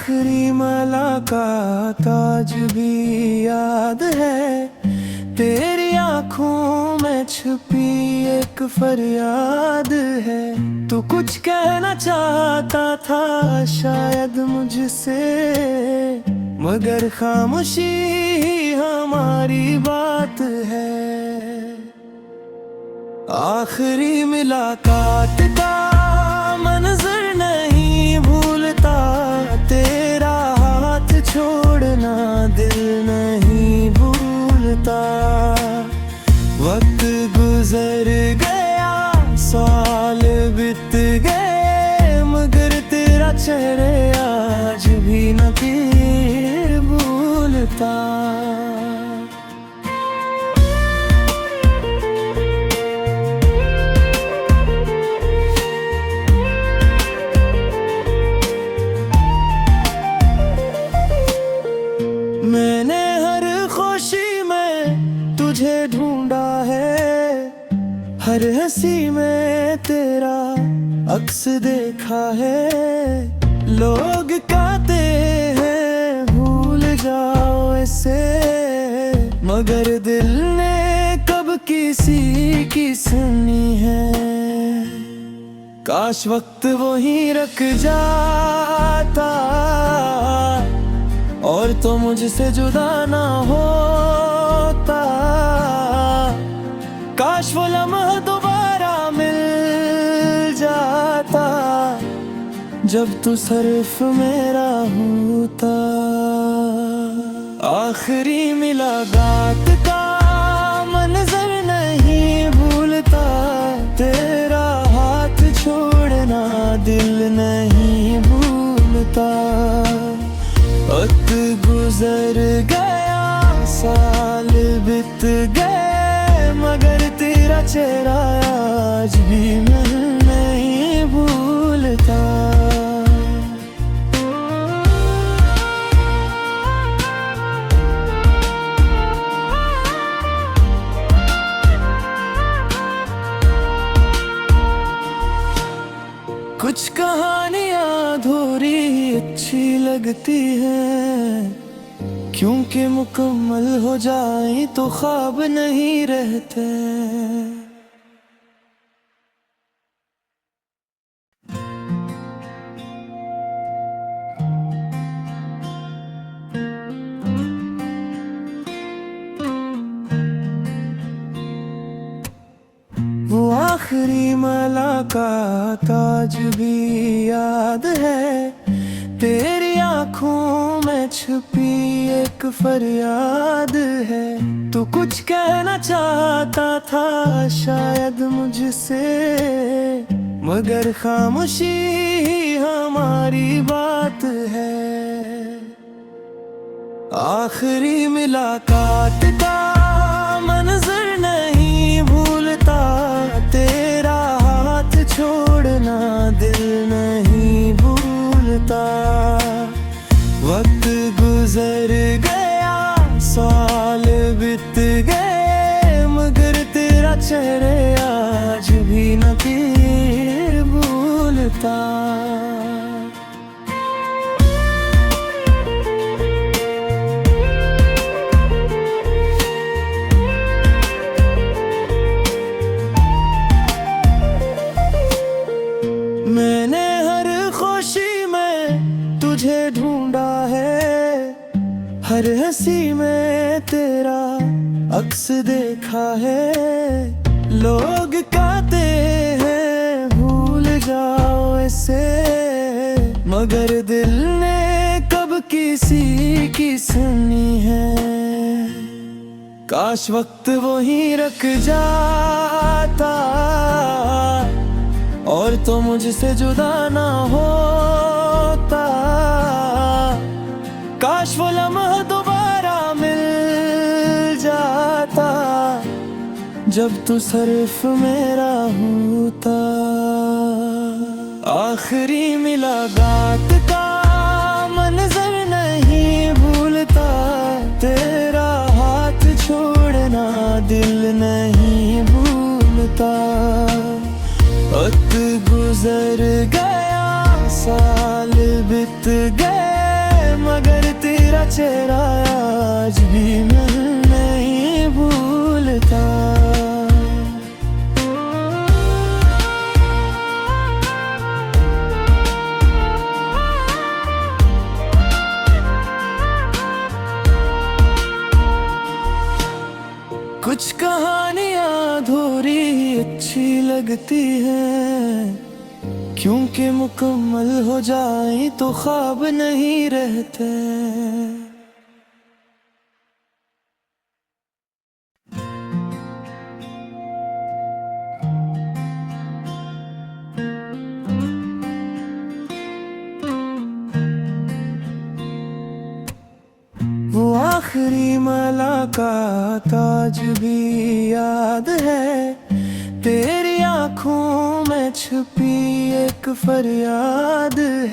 आखिरी मुलाकात आज भी याद है। तेरी आंखों में छुपी एक फरियाद है। तू कुछ कहना चाहता था शायद मुझसे, मगर खामोशी ही हमारी बात है। आखिरी मुलाकात का मंजर नहीं भूलता, तेरा हाथ छोड़ना दिल नहीं भूलता। वक्त गुजर गया, साल बीत गए, मगर तेरा चेहरा आज भी न फिर भूलता। मैंने हर खुशी में तुझे ढूंढा है, हर हंसी में तेरा अक्स देखा है। लोग कहते हैं भूल जाओ इसे, मगर दिल ने कब किसी की सुनी है। काश वक्त वहीं रख जाता और तो मुझसे जुदा ना होता। काश वो लम्हा दोबारा मिल जाता, जब तू सिर्फ मेरा होता। आखिरी मुलाकात का मंजर नहीं भूलता, तेरा हाथ छोड़ना दिल नहीं भूलता। वक्त गुजर गया, साल बीत गए, मगर तेरा चेहरा आज भी मैं नहीं भूलता। कुछ कहानियां अधूरी अच्छी लगती हैं, क्योंकि मुकम्मल हो जाए तो ख्वाब नहीं रहते। वो आखिरी मुलाकात आज भी याद है। तेरी आंखों में छुपी एक फरियाद है। तू कुछ कहना चाहता था शायद मुझसे, मगर खामोशी ही हमारी बात है। आखिरी मुलाकात का मंजर नहीं भूलता, तेरा हाथ छोड़ना दिल नहीं भूलता। वक्त गुजर गया, साल बीत गए, मगर तेरा चेहरा आज भी न फिर भूलता। मैंने हर खुशी में तुझे ढूंढा है, हर हंसी में तेरा अक्स देखा है। लोग कहते हैं भूल जाओ इसे, मगर दिल ने कब किसी की सुनी है। काश वक्त वहीं रख जाता और तो मुझसे जुदा ना होता। काश वो लम्हा दोबारा मिल जाता, जब तू सिर्फ मेरा होता। आखिरी मुलाकात का मंजर नहीं भूलता, तेरा हाथ छोड़ना दिल नहीं भूलता। वक्त गुजर गया, साल बीत गए, तेरा चेहरा आज भी मैं नहीं भूलता। कुछ कहानियां अधूरी अच्छी लगती हैं, क्योंकि मुकम्मल हो जाए तो ख्वाब नहीं रहते। वो आखिरी मुलाकात आज भी याद है, तेरी आंखों में छुपी एक फरियाद है।